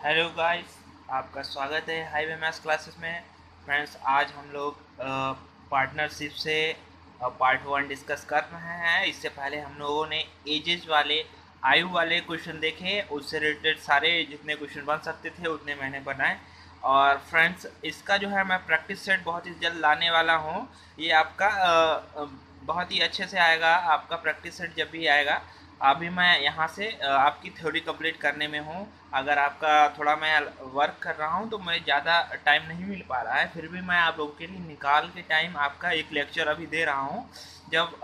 Hello guys, आपका स्वागत है हाईवे मैथ्स क्लासेस में। फ्रेंड्स, आज हम लोग पार्टनरशिप से पार्ट 1 डिस्कस कर रहे हैं। इससे पहले हम लोगों ने एजेस वाले आयु वाले क्वेश्चन देखे, उससे रिलेटेड सारे जितने क्वेश्चन बन सकते थे उतने मैंने बनाए। और फ्रेंड्स, इसका जो है मैं प्रैक्टिस सेट बहुत ही जल्द लाने वाला हूँ। ये आपका बहुत ही अच्छे से आएगा। आपका प्रैक्टिस सेट जब भी आएगा, अभी मैं यहाँ से आपकी थ्योरी कंप्लीट करने में हूँ। अगर आपका थोड़ा मैं वर्क कर रहा हूँ तो मुझे ज़्यादा टाइम नहीं मिल पा रहा है, फिर भी मैं आप लोगों के लिए निकाल के टाइम आपका एक लेक्चर अभी दे रहा हूँ। जब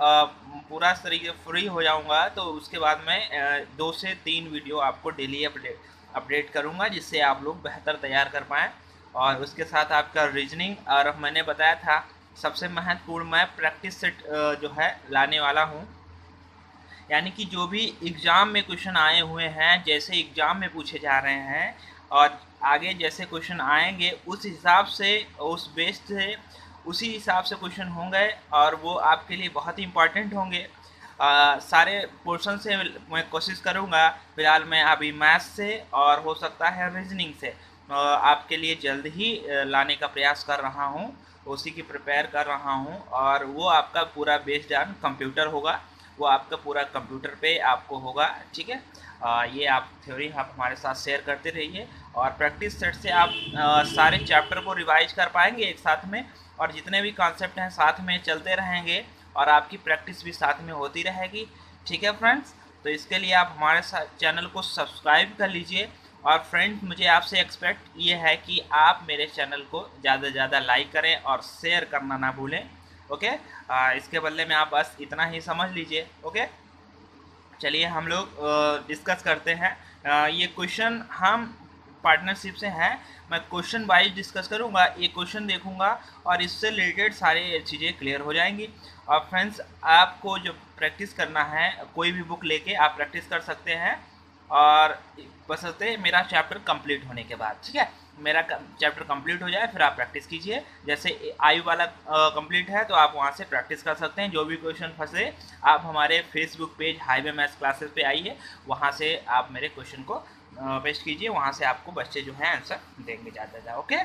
पूरा तरीके फ्री हो जाऊँगा तो उसके बाद मैं 2 से 3 वीडियो आपको डेली अपडेट करूँगा, जिससे आप लोग बेहतर तैयार कर पाएँ। और उसके साथ आपका रीजनिंग, और मैंने बताया था सबसे महत्वपूर्ण मैं प्रैक्टिस सेट जो है लाने वाला हूँ। यानी कि जो भी एग्ज़ाम में क्वेश्चन आए हुए हैं, जैसे एग्ज़ाम में पूछे जा रहे हैं और आगे जैसे क्वेश्चन आएंगे उस हिसाब से, उस बेस से, उसी हिसाब से क्वेश्चन होंगे और वो आपके लिए बहुत ही इम्पोर्टेंट होंगे। सारे पोर्शन से मैं कोशिश करूँगा। फिलहाल मैं अभी मैथ्स से और हो सकता है रीजनिंग से आपके लिए जल्द ही लाने का प्रयास कर रहा हूँ, उसी की प्रिपेयर कर रहा हूँ। और वो आपका पूरा बेस्ड ऑन कंप्यूटर होगा, वो आपका पूरा कंप्यूटर पे आपको होगा। ठीक है, ये आप थ्योरी आप हमारे साथ शेयर करते रहिए और प्रैक्टिस सेट से आप सारे चैप्टर को रिवाइज कर पाएंगे एक साथ में, और जितने भी कॉन्सेप्ट हैं साथ में चलते रहेंगे और आपकी प्रैक्टिस भी साथ में होती रहेगी। ठीक है फ्रेंड्स, तो इसके लिए आप हमारे साथ चैनल को सब्सक्राइब कर लीजिए। और फ्रेंड्स, मुझे आपसे एक्सपेक्ट ये है कि आप मेरे चैनल को ज़्यादा से ज़्यादा लाइक करें और शेयर करना ना भूलें। ओके, इसके बदले में आप बस इतना ही समझ लीजिए। ओके, चलिए हम लोग डिस्कस करते हैं। ये क्वेश्चन हम पार्टनरशिप से हैं। मैं क्वेश्चन वाइज डिस्कस करूंगा, ये क्वेश्चन देखूंगा और इससे रिलेटेड सारी चीज़ें क्लियर हो जाएंगी। और फ्रेंड्स, आपको जो प्रैक्टिस करना है, कोई भी बुक लेके आप प्रैक्टिस कर सकते हैं, और बशर्ते मेरा चैप्टर कंप्लीट होने के बाद। ठीक है, मेरा चैप्टर कंप्लीट हो जाए फिर आप प्रैक्टिस कीजिए। जैसे आयु वाला कंप्लीट है तो आप वहाँ से प्रैक्टिस कर सकते हैं। जो भी क्वेश्चन फंसे, आप हमारे Facebook page highway maths classes पे आइए, वहाँ से आप मेरे क्वेश्चन को पेस्ट कीजिए। वहाँ से आपको बच्चे जो हैं आंसर देंगे ज़्यादा ज़्यादा। ओके,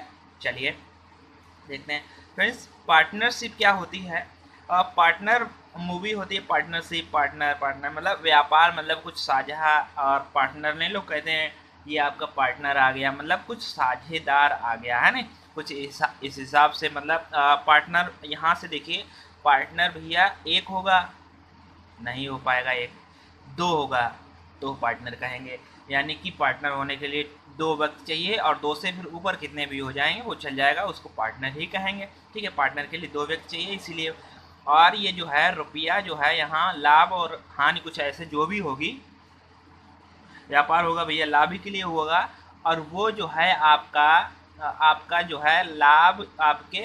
चलिए देखते हैं। फ्रेंड्स, पार्टनरशिप क्या होती है? पार्टनर मूवी होती है। पार्टनरशिप, पार्टनर पार्टनर मतलब व्यापार, मतलब कुछ साझा। और पार्टनर नहीं, लोग कहते हैं ये आपका पार्टनर आ गया, मतलब कुछ साझेदार आ गया है ना, कुछ इस हिसाब से। मतलब पार्टनर यहाँ से देखिए, पार्टनर भैया एक होगा, नहीं हो पाएगा एक, दो होगा तो पार्टनर कहेंगे। यानी कि पार्टनर होने के लिए दो व्यक्ति चाहिए, और दो से फिर ऊपर कितने भी हो जाएंगे वो चल जाएगा, उसको पार्टनर ही कहेंगे। ठीक है, पार्टनर के लिए दो व्यक्ति चाहिए इसीलिए। और ये जो है रुपया जो है, यहाँ लाभ और हानि कुछ ऐसे जो भी होगी, व्यापार होगा भैया लाभ ही के लिए होगा। और वो जो है आपका आपका जो है लाभ आपके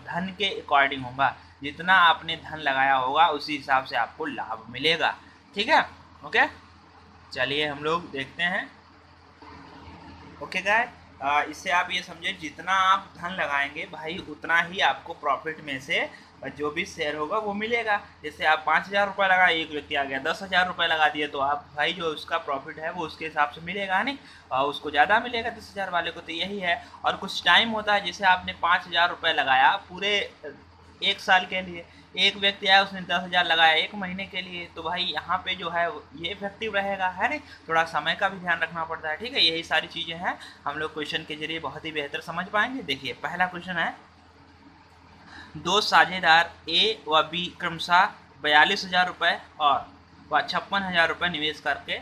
धन के अकॉर्डिंग होगा। जितना आपने धन लगाया होगा उसी हिसाब से आपको लाभ मिलेगा। ठीक है, ओके, चलिए हम लोग देखते हैं। ओके गाय, इससे आप ये समझे, जितना आप धन लगाएंगे भाई उतना ही आपको प्रॉफिट में से जो भी शेयर होगा वो मिलेगा। जैसे आप 5,000 रुपये लगाए, एक व्यक्ति आ गया 10,000 रुपये लगा दिए, तो आप भाई जो उसका प्रॉफिट है वो उसके हिसाब से मिलेगा नहीं, उसको ज़्यादा मिलेगा 10,000 वाले को। तो यही है। और कुछ टाइम होता है, जैसे आपने 5,000 रुपये लगाया पूरे 1 साल के लिए, एक व्यक्ति आया उसने 10,000 लगाया 1 महीने के लिए, तो भाई यहाँ पे जो है ये इफेक्टिव रहेगा, है नहीं? थोड़ा समय का भी ध्यान रखना पड़ता है। ठीक है, यही सारी चीज़ें हैं, हम लोग क्वेश्चन के जरिए बहुत ही बेहतर समझ पाएंगे। देखिए पहला क्वेश्चन है, दो साझेदार ए व बी क्रमशः 42,000 रुपये और 56,000 रुपये निवेश करके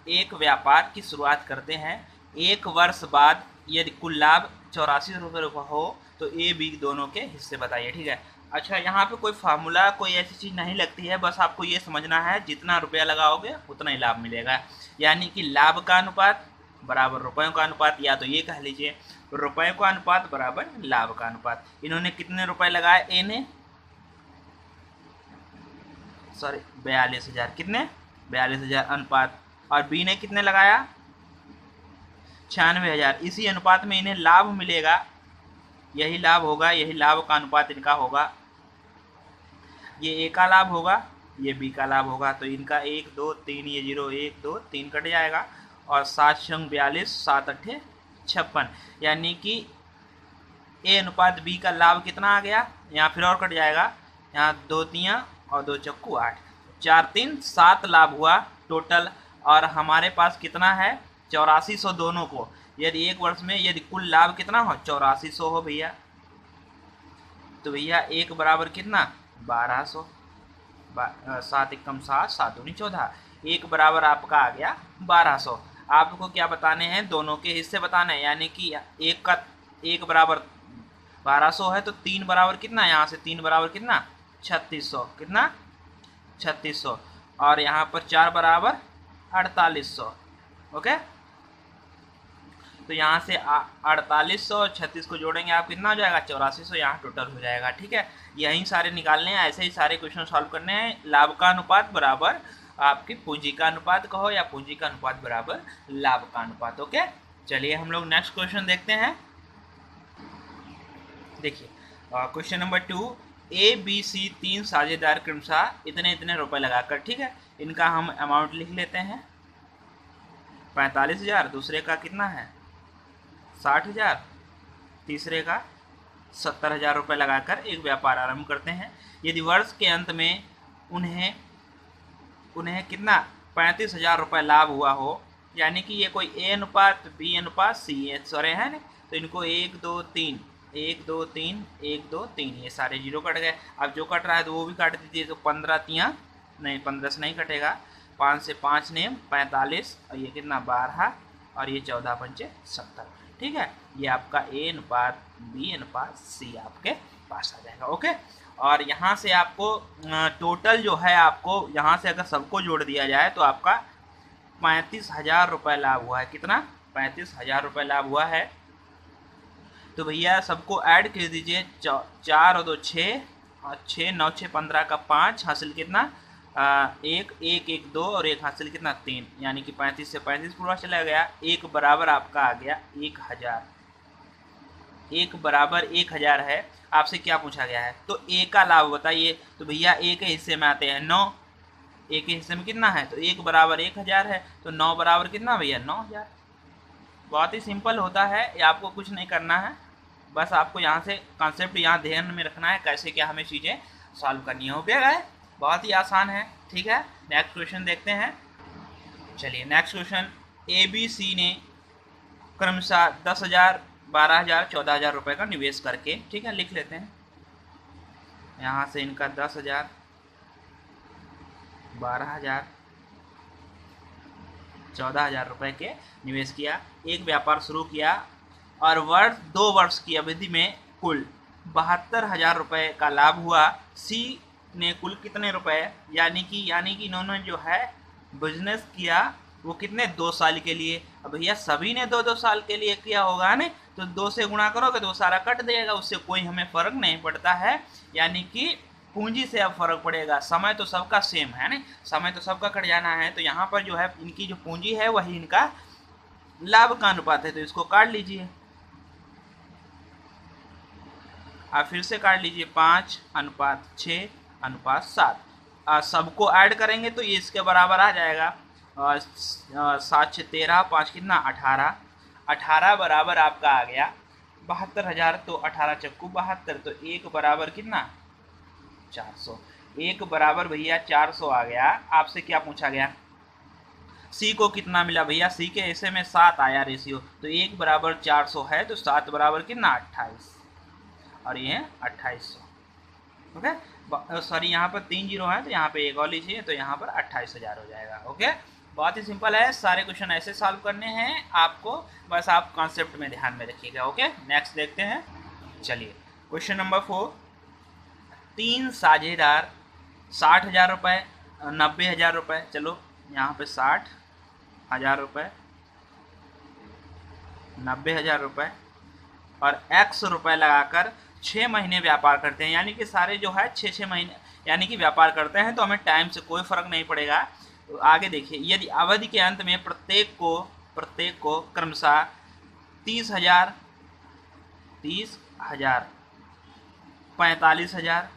एक व्यापार की शुरुआत करते हैं। 1 वर्ष बाद यदि कुल लाभ 84 रुपये हो तो ए बी दोनों के हिस्से बताइए। ठीक है, अच्छा, यहाँ पे कोई फार्मूला, कोई ऐसी चीज़ नहीं लगती है, बस आपको ये समझना है जितना रुपया लगाओगे उतना ही लाभ मिलेगा। यानी कि लाभ का अनुपात बराबर रुपयों का अनुपात, या तो ये कह लीजिए रुपयों का अनुपात बराबर लाभ का अनुपात। इन्होंने कितने रुपए लगाए, ए ने, सॉरी 42,000, कितने 42,000 अनुपात, और बी ने कितने लगाया 96,000। इसी अनुपात में इन्हें लाभ मिलेगा, यही लाभ होगा, यही लाभ का अनुपात इनका होगा। ये ए का लाभ होगा, ये बी का लाभ होगा, तो इनका 1 2 3, ये 0 1 2 3 कट जाएगा। और 7×42 7×8 56, यानी कि ए अनुपात बी का लाभ कितना आ गया, यहाँ फिर और कट जाएगा, यहाँ 2 तियाँ और 2 चक्कू 8, 4 3 7 लाभ हुआ टोटल। और हमारे पास कितना है 8400 दोनों को। यदि एक वर्ष में यदि कुल लाभ कितना हो 8400 हो भैया, तो भैया एक बराबर कितना 1200, 7 एकम 7 7 दूनी 14, एक बराबर आपका आ गया 1200। आपको क्या बताने हैं, दोनों के हिस्से बताने हैं, यानी कि एक बराबर 1200 है तो 3 बराबर कितना, यहाँ से 3 बराबर कितना 3600, कितना 3600, और यहाँ पर 4 बराबर 4800। ओके, तो यहाँ से 4800 और 36 को जोड़ेंगे आप कितना हो जाएगा 8400, यहाँ टोटल हो जाएगा। ठीक है, यही सारे निकालने हैं, ऐसे ही सारे क्वेश्चन सॉल्व करने हैं। लाभ का अनुपात बराबर आपकी पूंजी का अनुपात कहो, या पूंजी का अनुपात बराबर लाभ का अनुपात। ओके, चलिए हम लोग नेक्स्ट क्वेश्चन देखते हैं। देखिए question number 2, A B C 3 साझेदार क्रमशः इतने इतने रुपए लगाकर, ठीक है, इनका हम अमाउंट लिख लेते हैं 45,000, दूसरे का कितना है 60,000, तीसरे का 70,000 रुपये लगाकर एक व्यापार आरंभ करते हैं। यदि वर्ष के अंत में उन्हें कितना 35,000 रुपये लाभ हुआ हो, यानी कि ये कोई ए अनुपात बी अनुपात सी सॉरी है ना, तो इनको 1 2 3 1 2 3 1 2 3 ये सारे जीरो कट गए। अब जो कट रहा है तो वो भी काट दीजिए, तो 15 तियाँ नहीं 15 से नहीं कटेगा, 5 से 5 नेम 45, और ये कितना 12, और ये 14 पंचे 70। ठीक है, ये आपका ए अनुपात बी अनुपात सी आपके पास आ जाएगा। ओके, और यहाँ से आपको टोटल जो है, आपको यहाँ से अगर सबको जोड़ दिया जाए तो आपका 35,000 रुपये लाभ हुआ है। कितना 35,000 रुपये लाभ हुआ है। तो भैया सबको ऐड कर दीजिए, 4 और 2 6, और 6 9 6 15 का 5 हासिल कितना 1 1 1 2, और एक हासिल कितना 3, यानी कि 35 से 35 पूरा चला गया। एक बराबर आपका आ गया 1000, एक बराबर 1000 है। आपसे क्या पूछा गया है, तो ए का लाभ बताइए। तो भैया ए के हिस्से में आते हैं 9, ए के हिस्से में कितना है, तो 1 बराबर 1000 है, तो 9 बराबर कितना भैया 9000। बहुत ही सिंपल होता है, ये आपको कुछ नहीं करना है, बस आपको यहाँ से कॉन्सेप्ट यहाँ ध्यान में रखना है, कैसे क्या हमें चीज़ें सॉल्व करनी हो गया है, बहुत ही आसान है। ठीक है, नेक्स्ट क्वेश्चन देखते हैं। चलिए next question, A B C ने क्रमशः 10,000 12,000 14,000 रुपये का निवेश करके, ठीक है लिख लेते हैं, यहाँ से इनका 10,000 12,000 14,000 रुपये के निवेश किया, एक व्यापार शुरू किया, और 2 वर्ष की अवधि में कुल 72,000 रुपये का लाभ हुआ। सी ने कुल कितने रुपए, यानी कि इन्होंने जो है बिजनेस किया वो कितने 2 साल के लिए। अब भैया सभी ने 2 साल के लिए किया होगा ना, तो 2 से गुणा करोगे तो वो सारा कट देगा, उससे कोई हमें फर्क नहीं पड़ता है, यानी कि पूंजी से अब फर्क पड़ेगा। समय तो सबका सेम है ना, समय तो सबका कट जाना है, तो यहाँ पर जो है इनकी जो पूंजी है वही इनका लाभ का अनुपात है, तो इसको काट लीजिए, आप फिर से काट लीजिए 5:6:7। सबको ऐड करेंगे तो ये इसके बराबर आ जाएगा, 7 6 13 5 कितना 18, 18 बराबर आपका आ गया 72,000, तो 18 चक्कू 72, तो एक बराबर कितना 400, एक बराबर भैया 400 आ गया। आपसे क्या पूछा गया, सी को कितना मिला भैया, सी के हिस्से में 7 आया रेशियो, तो एक बराबर 400 है, तो 7 बराबर कितना 28, और ये है 2800। ओके, सॉरी यहाँ पर 3 जीरो है, तो यहाँ पे एक और लीजिए, तो यहाँ पर 28,000 हो जाएगा। ओके, बहुत ही सिंपल है, सारे क्वेश्चन ऐसे सॉल्व करने हैं आपको, बस आप कॉन्सेप्ट में ध्यान में रखिएगा। ओके, नेक्स्ट देखते हैं। चलिए क्वेश्चन नंबर 4, 3 साझेदार 60,000 रुपये 90,000 रुपये, चलो यहाँ पे 60,000 रुपये 90,000 रुपये और x रुपये लगाकर 6 महीने व्यापार करते हैं, यानी कि सारे जो है 6 महीने यानी कि व्यापार करते हैं, तो हमें टाइम से कोई फर्क नहीं पड़ेगा। तो आगे देखिए, यदि अवधि के अंत में प्रत्येक को क्रमशः 30,000 45,000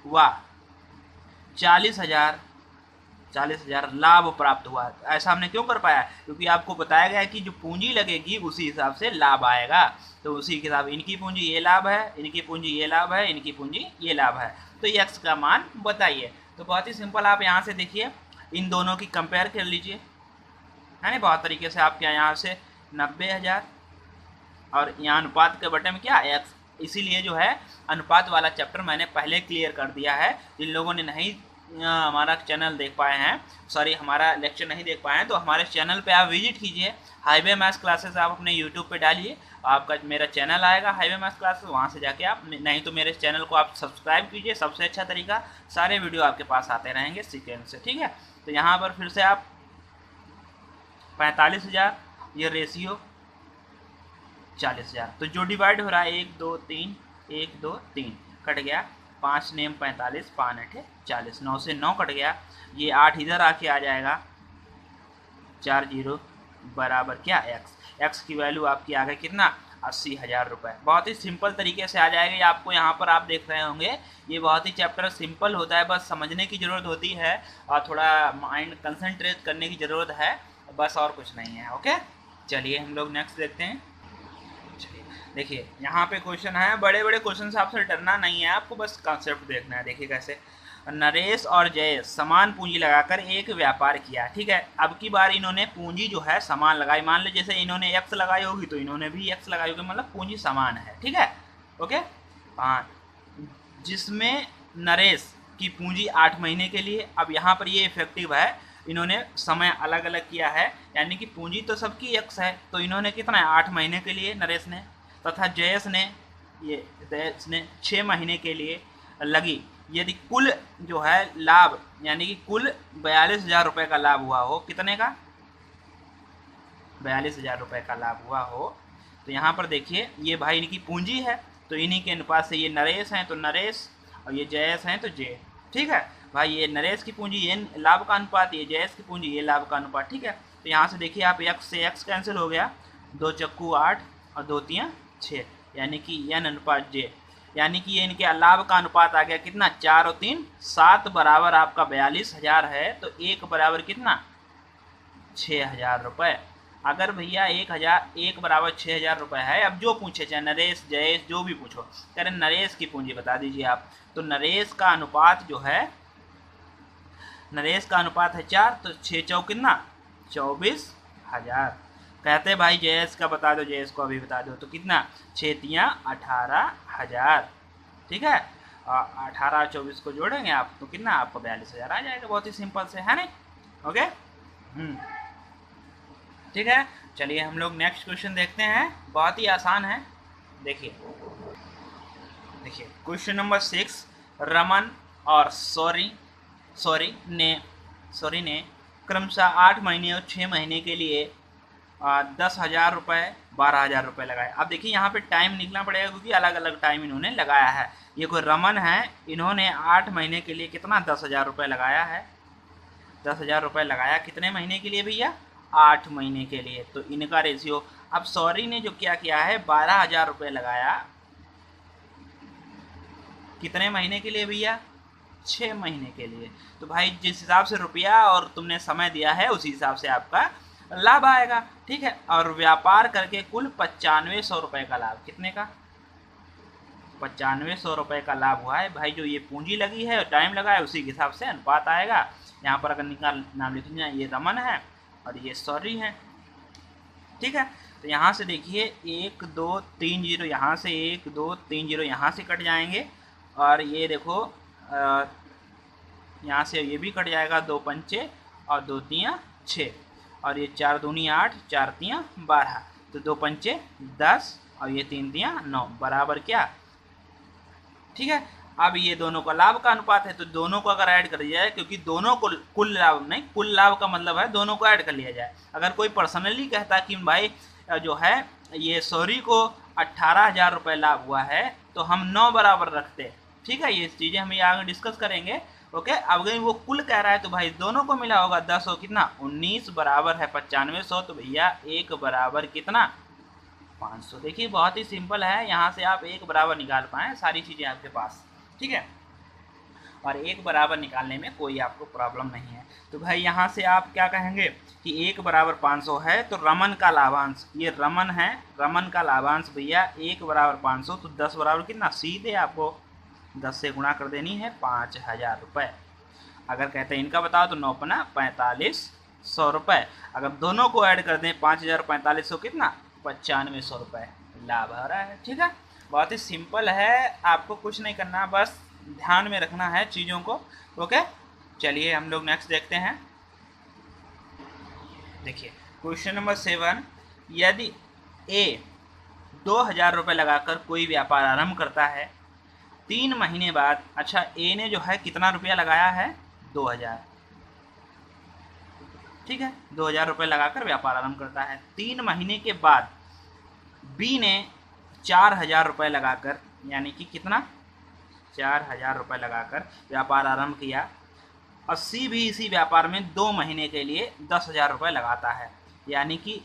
व 40,000 40,000 लाभ प्राप्त हुआ। ऐसा हमने क्यों कर पाया? क्योंकि आपको बताया गया है कि जो पूंजी लगेगी उसी हिसाब से लाभ आएगा। तो उसी के हिसाब, इनकी पूंजी ये लाभ है, इनकी पूंजी ये लाभ है, इनकी पूंजी ये लाभ है, तो x का मान बताइए। तो बहुत ही सिंपल, आप यहाँ से देखिए इन दोनों की कंपेयर कर लीजिए, है ना। बहुत तरीके से आप क्या यहाँ से 90,000 और यहाँ अनुपात के बटन में क्या x, इसीलिए जो है अनुपात वाला चैप्टर मैंने पहले क्लियर कर दिया है। जिन लोगों ने नहीं हमारा चैनल देख पाए हैं, सॉरी हमारा लेक्चर नहीं देख पाए हैं, तो हमारे चैनल पे आप विजिट कीजिए। हाईवे मैथ्स क्लासेस आप अपने यूट्यूब पे डालिए, आपका मेरा चैनल आएगा हाईवे मैथ्स क्लासेस, वहाँ से जाके आप, नहीं तो मेरे चैनल को आप सब्सक्राइब कीजिए। सबसे अच्छा तरीका, सारे वीडियो आपके पास आते रहेंगे सीक्वेंस से, ठीक है। तो यहाँ पर फिर से आप 45,000, ये रेशियो 40,000, तो जो डिवाइड हो रहा है 1 2 3 1 2 3 कट गया, 5 नेम 45, 5 8 40, 9 से 9 कट गया, ये 8 इधर आके आ जाएगा, 4 0 बराबर क्या x की वैल्यू आपकी आ गई कितना, 80,000 रुपये। बहुत ही सिंपल तरीके से आ जाएगा ये आपको। यहाँ पर आप देख रहे होंगे ये बहुत ही चैप्टर सिंपल होता है, बस समझने की ज़रूरत होती है और थोड़ा माइंड कंसंट्रेट करने की ज़रूरत है, बस और कुछ नहीं है। ओके, चलिए हम लोग नेक्स्ट देखते हैं। चलिए देखिए यहाँ पे क्वेश्चन है, बड़े बड़े क्वेश्चन से आपसे डरना नहीं है, आपको बस कॉन्सेप्ट देखना है। देखिए कैसे, नरेश और जयेश समान पूंजी लगाकर एक व्यापार किया, ठीक है। अब की बार इन्होंने पूंजी जो है समान लगाई, मान लो जैसे इन्होंने x लगाई होगी तो इन्होंने भी x लगाई होगी, मतलब पूंजी समान है, ठीक है। ओके, हाँ, जिसमें नरेश की पूंजी 8 महीने के लिए, अब यहाँ पर ये इफेक्टिव है, इन्होंने समय अलग अलग किया है, यानी कि पूंजी तो सबकी x है, तो इन्होंने कितना है 8 महीने के लिए नरेश ने, तथा जयेश ने 6 महीने के लिए लगी। यदि कुल जो है लाभ, यानी कि कुल 42,000 रुपये का लाभ हुआ हो, कितने का, 42,000 रुपये का लाभ हुआ हो, तो यहाँ पर देखिए ये भाई इनकी पूंजी है, तो इन्हीं के अनुपात से ये नरेश हैं तो नरेश, और ये जयेश हैं तो जय, ठीक है भाई। ये नरेश की पूंजी ये लाभ का अनुपात, ये जयेश की पूंजी ये लाभ का अनुपात, ठीक है। तो यहाँ से देखिए आप x से x कैंसिल हो गया, 2 चक्कू 8 और 2 तियाँ 6, यानी कि n अनुपात j, यानी कि ये इनके लाभ का अनुपात आ गया कितना, 4 और 3 7 बराबर आपका 42,000 है, तो 1 बराबर कितना, 6,000 रुपये। अगर भैया 1 बराबर 6,000 रुपये है, अब जो पूछे चाहे नरेश जयेश जो भी पूछो, कह रहे नरेश की पूंजी बता दीजिए आप, तो नरेश का अनुपात जो है, नरेश का अनुपात है 4, तो 6 चौक कितना, 24,000। कहते भाई जयेश का बता दो, जयेश को अभी बता दो, तो कितना, 6 तियाँ 18,000, ठीक है। 18 और 24 को जोड़ेंगे आप तो कितना आपको 42,000 आ जाएगा, बहुत ही सिंपल से, है नहीं। ओके, ठीक है। चलिए हम लोग नेक्स्ट क्वेश्चन देखते हैं, बहुत ही आसान है। देखिए क्वेश्चन नंबर 6, रमन और सॉरी ने क्रमशः 8 महीने और 6 महीने के लिए 10,000 रुपये 12,000 रुपये लगाए। अब देखिए यहाँ पे टाइम निकलना पड़ेगा क्योंकि अलग अलग टाइम इन्होंने लगाया है। ये कोई रमन है, इन्होंने 8 महीने के लिए कितना 10,000 रुपये लगाया है, 10,000 रुपये लगाया कितने महीने के लिए भैया, 8 महीने के लिए, तो इनका रेशियो। अब सॉरी ने जो क्या किया है 12,000 रुपये लगाया, कितने महीने के लिए भैया, 6 महीने के लिए। तो भाई जिस हिसाब से रुपया और तुमने समय दिया है उसी हिसाब से आपका लाभ आएगा, ठीक है। और व्यापार करके कुल 9500 रुपये का लाभ, कितने का, 9500 रुपये का लाभ हुआ है भाई। जो ये पूंजी लगी है टाइम लगा है उसी के हिसाब से अनुपात आएगा। यहाँ पर अगर निकाल नाम लिख लीजिए, ये रमन है और ये सॉरी है, ठीक है। तो यहाँ से देखिए 1 2 3 0, यहाँ से 1 2 3 0 यहाँ से कट जाएंगे, और ये देखो यहाँ से ये भी कट जाएगा, 2 पंचे और 2 तियाँ 6, और ये 4 दूनी 8 4 तियाँ 12, तो 2 पंचे 10 और ये 3 तियाँ 9 बराबर क्या, ठीक है। अब ये दोनों का लाभ का अनुपात है, तो दोनों को अगर ऐड कर दिया जाए, क्योंकि दोनों को कुल लाभ नहीं, कुल लाभ का मतलब है दोनों को ऐड कर लिया जाए। अगर कोई पर्सनली कहता कि भाई जो है ये सॉरी को 18,000 रुपये लाभ हुआ है, तो हम 9 बराबर रखते, ठीक है। ये चीज़ें हम ये आगे डिस्कस करेंगे, ओके। अब अगर वो कुल कह रहा है तो भाई दोनों को मिला होगा 10 हो कितना 19 बराबर है 9500, तो भैया 1 बराबर कितना 500। देखिए बहुत ही सिंपल है, यहाँ से आप 1 बराबर निकाल पाएँ, सारी चीज़ें आपके पास, ठीक है। और 1 बराबर निकालने में कोई आपको प्रॉब्लम नहीं है। तो भाई यहाँ से आप क्या कहेंगे कि 1 बराबर 500 है तो रमन का लाभांश, ये रमन है, रमन का लाभांश भैया 1 बराबर 500, तो 10 बराबर कितना, सीधे आपको 10 से गुणा कर देनी है 5000 रुपये। अगर कहते हैं इनका बताओ तो 9 पना 4500 रुपये। अगर दोनों को ऐड कर दें 5000 4500 कितना, 9500 रुपये लाभ आ रहा है। ठीक है, बहुत ही सिंपल है, आपको कुछ नहीं करना, बस ध्यान में रखना है चीज़ों को। ओके, चलिए हम लोग नेक्स्ट देखते हैं। देखिए क्वेश्चन नंबर 7, यदि ए 2000 रुपये लगाकर कोई व्यापार आरंभ करता है, 3 महीने बाद, अच्छा ए ने जो है कितना रुपया लगाया है, 2000, ठीक है, 2000 रुपये लगाकर व्यापार आरंभ करता है। 3 महीने के बाद बी ने 4000 रुपये लगाकर, यानी कि कितना, 4000 रुपये लगाकर व्यापार आरंभ किया, और सी भी इसी व्यापार में 2 महीने के लिए 10,000 रुपये लगाता है, यानी कि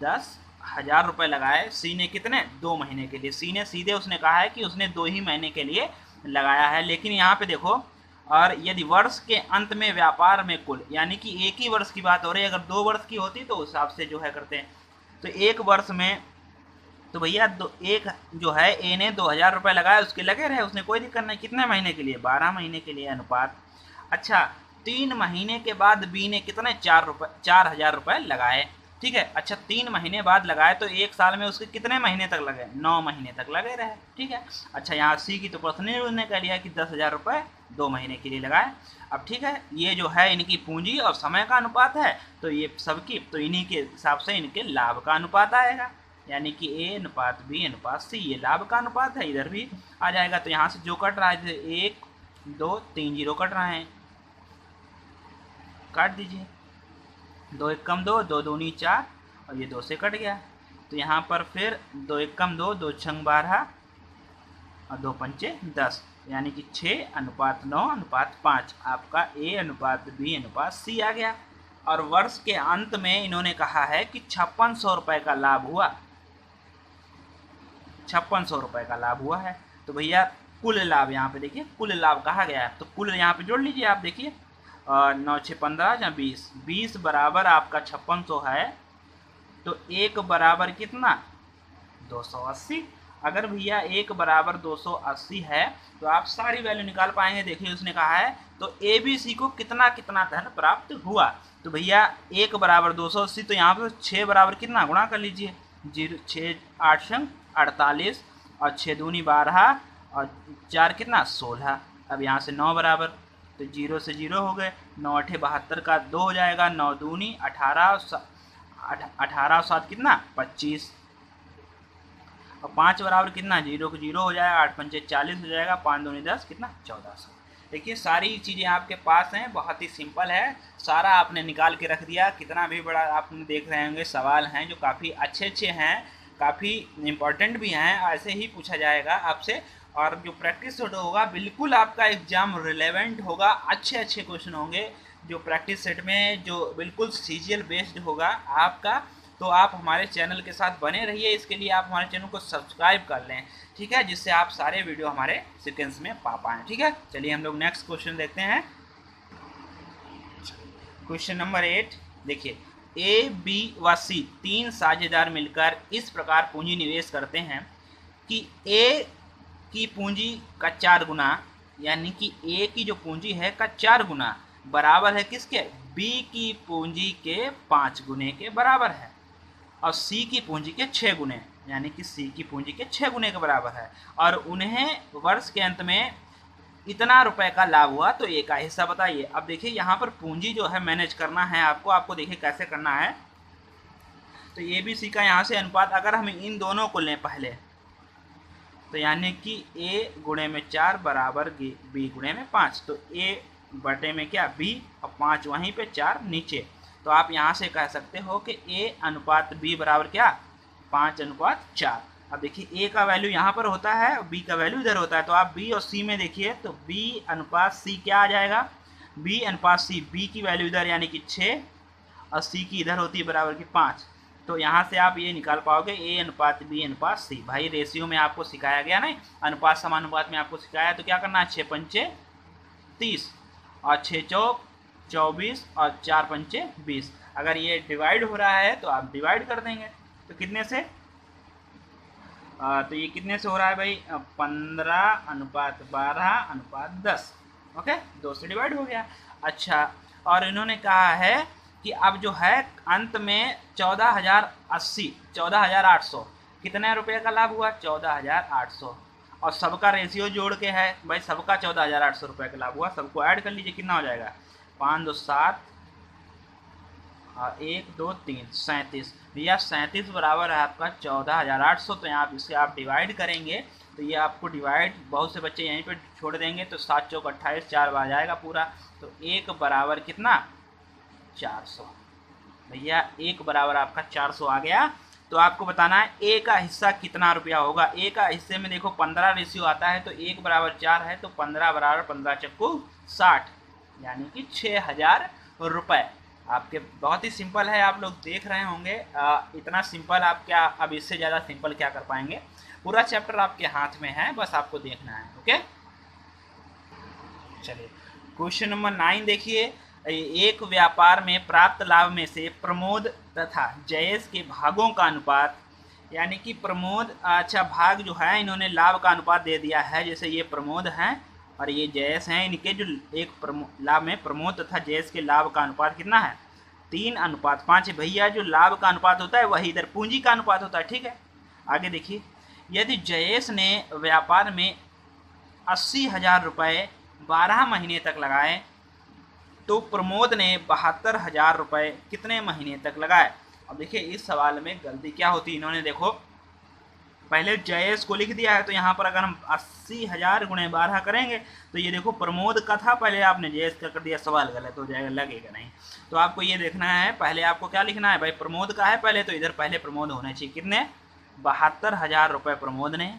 10,000 रुपये लगाए सी ने, कितने, 2 महीने के लिए। सी ने सीधे उसने कहा है कि उसने 2 ही महीने के लिए लगाया है, लेकिन यहाँ पे देखो, और यदि वर्ष के अंत में व्यापार में कुल, यानी कि एक ही वर्ष की बात हो रही है, अगर 2 वर्ष की होती तो उस हिसाब से जो है करते हैं, तो 1 वर्ष में, तो भैया एक जो है ए ने 2000 रुपये लगाया, उसके लगे रहे, उसने कोई दिक्कत नहीं, कितने महीने के लिए, 12 महीने के लिए अनुपात। अच्छा 3 महीने के बाद बी ने कितने, 4000 रुपये लगाए, ठीक है। अच्छा 3 महीने बाद लगाए तो 1 साल में उसके कितने महीने तक लगे, 9 महीने तक लगे रहे, ठीक है। अच्छा यहाँ सी की तो पर्सनली उसने कह लिया कि 10,000 रुपये 2 महीने के लिए लगाए। अब ठीक है, ये जो है इनकी पूंजी और समय का अनुपात है, तो ये सबकी, तो इन्हीं के हिसाब से इनके लाभ का अनुपात आएगा, यानी कि ए अनुपात बी अनुपात सी, ये लाभ का अनुपात है, इधर भी आ जाएगा। तो यहाँ से जो कट रहा है, 1 2 3 जीरो कट रहे हैं, काट दीजिए, 2 एकम 2, 2 दूनी 4, और ये 2 से कट गया। तो यहाँ पर फिर 2 एकम 2, 2 छंग 12 और 2 पंचे 10, यानी कि 6:9:5 आपका ए अनुपात बी अनुपात सी आ गया। और वर्ष के अंत में इन्होंने कहा है कि 5600 रुपये का लाभ हुआ, 5600 रुपये का लाभ हुआ है। तो भैया कुल लाभ यहाँ पे देखिए, कुल लाभ कहा गया है, तो कुल यहाँ पे जोड़ लीजिए आप, देखिए 9 6 15 या 20, 20 बराबर आपका 5600 है, तो 1 बराबर कितना, 280। अगर भैया 1 बराबर 280 है तो आप सारी वैल्यू निकाल पाएंगे। देखिए उसने कहा है तो ए बी सी को कितना कितना धन प्राप्त हुआ, तो भैया 1 बराबर 280, तो यहाँ पर 6 बराबर कितना, गुणा कर लीजिए, 6 8 48 और 6 दूनी 12 और 4 कितना 16। अब यहाँ से 9 बराबर, तो 0 से 0 हो गए, 9 8 72 का 2 हो जाएगा, 9 दूनी 18 और 7 कितना 25, और 5 बराबर कितना, 0 को 0 हो जाएगा, 8 पंचे 40 हो जाएगा, 5 दूनी 10 कितना 1400। देखिए सारी चीज़ें आपके पास हैं, बहुत ही सिंपल है, सारा आपने निकाल के रख दिया। कितना भी बड़ा आपने देख रहे होंगे सवाल हैं जो काफ़ी अच्छे हैं, काफ़ी इम्पोर्टेंट भी हैं, ऐसे ही पूछा जाएगा आपसे। और जो प्रैक्टिस सेट होगा बिल्कुल आपका एग्जाम रिलेवेंट होगा, अच्छे क्वेश्चन होंगे जो प्रैक्टिस सेट में, जो बिल्कुल सीजीएल बेस्ड होगा आपका। तो आप हमारे चैनल के साथ बने रहिए, इसके लिए आप हमारे चैनल को सब्सक्राइब कर लें, ठीक है, जिससे आप सारे वीडियो हमारे सीक्वेंस में पा पाएँ, ठीक है। चलिए हम लोग नेक्स्ट क्वेश्चन देखते हैं। क्वेश्चन नंबर 8 देखिए, ए बी व सी 3 साझेदार मिलकर इस प्रकार पूंजी निवेश करते हैं कि ए की पूंजी का 4 गुना, यानी कि ए की जो पूंजी है का 4 गुना बराबर है किसके, बी की पूंजी के 5 गुने के बराबर है, और सी की पूंजी के 6 गुने, यानी कि सी की पूंजी के 6 गुने के बराबर है, और उन्हें वर्ष के अंत में इतना रुपए का लाभ हुआ, तो ए का हिस्सा बताइए। अब देखिए यहाँ पर पूंजी जो है मैनेज करना है आपको देखिए कैसे करना है। तो ए बी सी का यहाँ से अनुपात अगर हम इन दोनों को लें पहले, तो यानी कि ए गुणे में 4 बराबर बी गुणे में 5, तो ए बटे में क्या बी, और 5 वहीं पे 4 नीचे, तो आप यहाँ से कह सकते हो कि ए अनुपात बी बराबर क्या, 5:4। अब देखिए ए का वैल्यू यहाँ पर होता है और बी का वैल्यू इधर होता है, तो आप बी और सी में देखिए, तो बी अनुपात सी क्या आ जाएगा, बी अनुपात सी, बी की वैल्यू इधर यानी कि 6 और सी की इधर होती है बराबर की 5, तो यहाँ से आप ये निकाल पाओगे ए अनुपात बी अनुपात सी। भाई रेशियो में आपको सिखाया गया नहीं, अनुपात समानुपात में आपको सिखाया, तो क्या करना है, 6 पंचे 30 और 6 चौक 24 और 4 पंचे 20। अगर ये डिवाइड हो रहा है तो आप डिवाइड कर देंगे। तो कितने से तो ये कितने से हो रहा है भाई? 15:12:10। ओके, 2 से डिवाइड हो गया। अच्छा, और इन्होंने कहा है कि अब जो है अंत में 14,080 14,800 कितने रुपए का लाभ हुआ? 14,800। और सबका रेशियो जोड़ के है भाई, सबका 14,800 रुपये का लाभ हुआ। सबको ऐड कर लीजिए, कितना हो जाएगा? 5 2 7 और 1 2 3 37। भैया 37 बराबर है आपका 14,800। तो यहाँ इसे आप डिवाइड करेंगे तो ये आपको डिवाइड, बहुत से बच्चे यहीं पे छोड़ देंगे तो 7 चौक 28, 4 बार जाएगा पूरा। तो 1 बराबर कितना? 400। भैया 1 बराबर आपका 400 आ गया। तो आपको बताना है ए का हिस्सा कितना रुपया होगा। ए का हिस्से में देखो 15 रेशियो आता है, तो 1 बराबर 4 है, तो 15 बराबर 15 चक्कू 60, यानी कि 6,000 रुपये। आपके बहुत ही सिंपल है, आप लोग देख रहे होंगे। इतना सिंपल आप क्या, अब इससे ज़्यादा सिंपल क्या कर पाएंगे? पूरा चैप्टर आपके हाथ में है, बस आपको देखना है। ओके, चलिए क्वेश्चन नंबर 9 देखिए। एक व्यापार में प्राप्त लाभ में से प्रमोद तथा जयेश के भागों का अनुपात, यानी कि प्रमोद, अच्छा भाग जो है इन्होंने लाभ का अनुपात दे दिया है। जैसे ये प्रमोद हैं और ये जयेश हैं, इनके जो एक लाभ में प्रमोद तथा जयेश के लाभ का अनुपात कितना है? 3:5। भैया जो लाभ का अनुपात होता है वही इधर पूंजी का अनुपात होता है। ठीक है, आगे देखिए। यदि जयेश ने व्यापार में 80,000 रुपये 12 महीने तक लगाए तो प्रमोद ने 72,000 रुपये कितने महीने तक लगाए? अब देखिए इस सवाल में गलती क्या होती है, इन्होंने देखो पहले जयेश को लिख दिया है, तो यहाँ पर अगर हम 80,000 गुणे 12 करेंगे तो ये देखो प्रमोद का था, पहले आपने जयेश का कर दिया, सवाल गलत हो जाएगा, लगेगा नहीं। तो आपको ये देखना है, पहले आपको क्या लिखना है भाई? प्रमोद का है पहले, तो इधर पहले प्रमोद होने चाहिए। कितने? 72,000 रुपये प्रमोद ने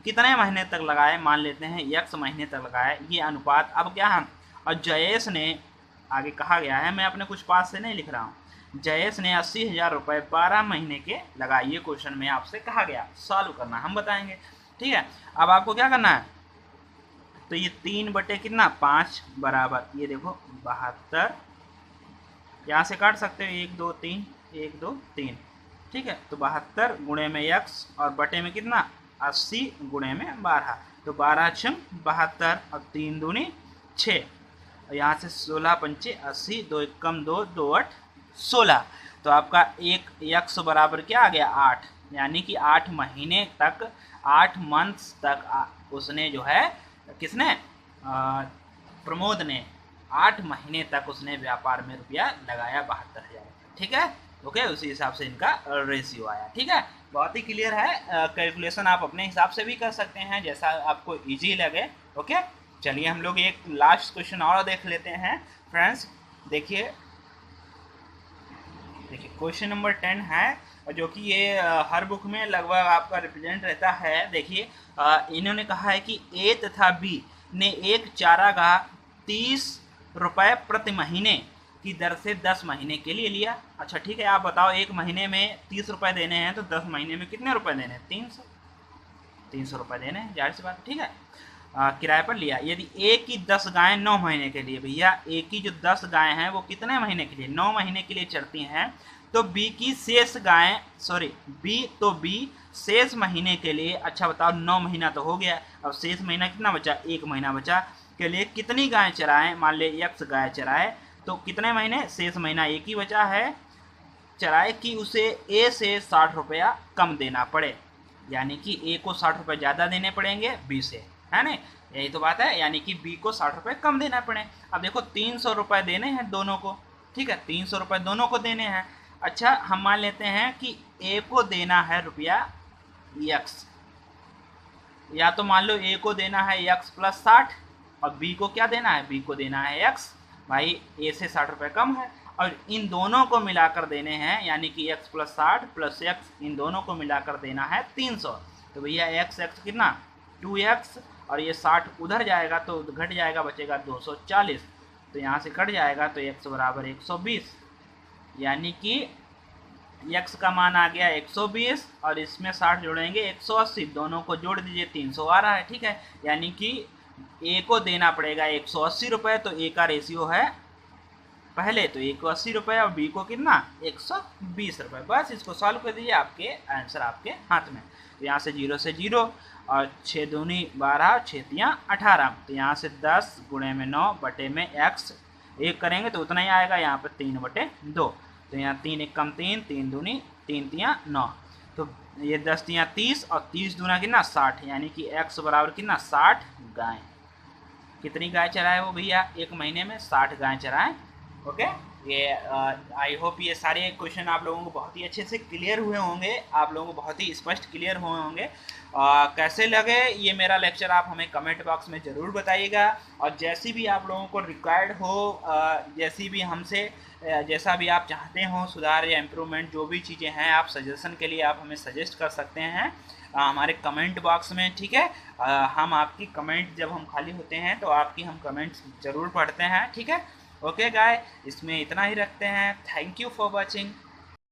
कितने महीने तक लगाए? मान लेते हैं x महीने तक लगाए, ये अनुपात। अब क्या हम, और जयेश ने, आगे कहा गया है, मैं अपने कुछ पास से नहीं लिख रहा हूँ, जयेश ने 80,000 रुपये 12 महीने के लगाए। ये क्वेश्चन में आपसे कहा गया, सॉल्व करना हम बताएंगे। ठीक है, अब आपको क्या करना है? तो ये 3 बटे कितना? 5 बराबर, ये देखो 72, यहाँ से काट सकते हो 1 2 3 1 2 3। ठीक है, तो 72 गुणे में x और बटे में कितना? 80 गुणे में 12, तो 12 छम 72 और 3 दूनी 6, और यहाँ से 16 पंचे 80, 2 1 कम 2 2 8 16। तो आपका एक x बराबर क्या आ गया? 8, यानी कि 8 महीने तक, 8 मंथ्स तक उसने जो है, किसने? प्रमोद ने 8 महीने तक उसने व्यापार में रुपया लगाया 72,000। ठीक है, ओके, उसी हिसाब से इनका रेशियो आया। ठीक है, बहुत ही क्लियर है। कैलकुलेशन आप अपने हिसाब से भी कर सकते हैं, जैसा आपको इजी लगे। ओके, चलिए हम लोग एक लास्ट क्वेश्चन और देख लेते हैं फ्रेंड्स। देखिए क्वेश्चन नंबर 10 है, जो कि ये हर बुक में लगभग आपका रिप्रेजेंट रहता है। देखिए इन्होंने कहा है कि ए तथा बी ने एक चारागाह 30 रुपये प्रति महीने की दर से 10 महीने के लिए लिया। अच्छा ठीक है, आप बताओ, एक महीने में 30 रुपये देने हैं तो 10 महीने में कितने रुपए देने हैं? 300 रुपये देने हैं, जाहिर सी बात। ठीक है, किराए पर लिया। यदि ए की 10 गायें 9 महीने के लिए, भैया ए की जो 10 गायें हैं वो कितने महीने के लिए? 9 महीने के लिए चरती हैं, तो बी की शेष गायें, बी शेष महीने के लिए, अच्छा बताओ 9 महीना तो हो गया, अब शेष महीना कितना बचा? 1 महीना बचा, के लिए कितनी गायें चराएं? मान ले x गाय चराए, तो कितने महीने? शेष महीना 1 ही बचा है चराए, कि उसे ए से 60 रुपया कम देना पड़े, यानी कि ए को 60 रुपये ज़्यादा देने पड़ेंगे बी से, है ना? यही तो बात है, यानी कि बी को 60 रुपये कम देना पड़े। अब देखो 300 रुपये देने हैं दोनों को। ठीक है, 300 रुपये दोनों को देने हैं। अच्छा हम मान लेते हैं कि ए को देना है रुपया x, या तो मान लो ए को देना है x + 60 और बी को क्या देना है? बी को देना है x। भाई ए से 60 रुपये कम है, और इन दोनों को मिलाकर देने हैं, यानी कि x + 60 + x, इन दोनों को मिलाकर देना है 300। तो भैया x कितना? 2x, और ये 60 उधर जाएगा तो घट जाएगा, बचेगा 240, तो यहाँ से कट जाएगा, तो x बराबर 120, यानी कि x का मान आ गया 120 और इसमें 60 जोड़ेंगे 180, दोनों को जोड़ दीजिए 300 आ रहा है। ठीक है, यानी कि ए को देना पड़ेगा 180 रुपये, तो ए का रेशियो है पहले तो ए को 80 रुपये और बी को कितना 120 रुपये। बस इसको सॉल्व कर दीजिए, आपके आंसर आपके हाथ में। तो यहाँ से 0 से 0 और 6 दूनी 12, 6 तियाँ 18, तो यहाँ से 10 गुणे में 9 बटे में x 1 करेंगे तो उतना ही आएगा, यहाँ पर 3/2। तो यहाँ 3 1 कम 3, 3 दूनी 3 तियाँ 9, तो ये 10 तियाँ 30 और 30 दूना कितना 60, यानी कि x बराबर कितना 60 गाय। कितनी गाय चराए वो भैया एक महीने में 60 गाय चराए। ओके, ये आई होप ये सारे क्वेश्चन आप लोगों को बहुत ही अच्छे से क्लियर हुए होंगे, आप लोगों को बहुत ही स्पष्ट क्लियर हुए होंगे। कैसे लगे ये मेरा लेक्चर आप हमें कमेंट बॉक्स में ज़रूर बताइएगा, और जैसी भी आप लोगों को रिक्वायर्ड हो, जैसी भी हमसे जैसा भी आप चाहते हो सुधार या इम्प्रूवमेंट, जो भी चीज़ें हैं आप सजेशन के लिए आप हमें सजेस्ट कर सकते हैं हमारे कमेंट बॉक्स में, ठीक है। हम आपकी कमेंट जब हम खाली होते हैं तो आपकी हम कमेंट्स ज़रूर पढ़ते हैं, ठीक है। ओके गाय, इसमें इतना ही रखते हैं। Thank you for watching.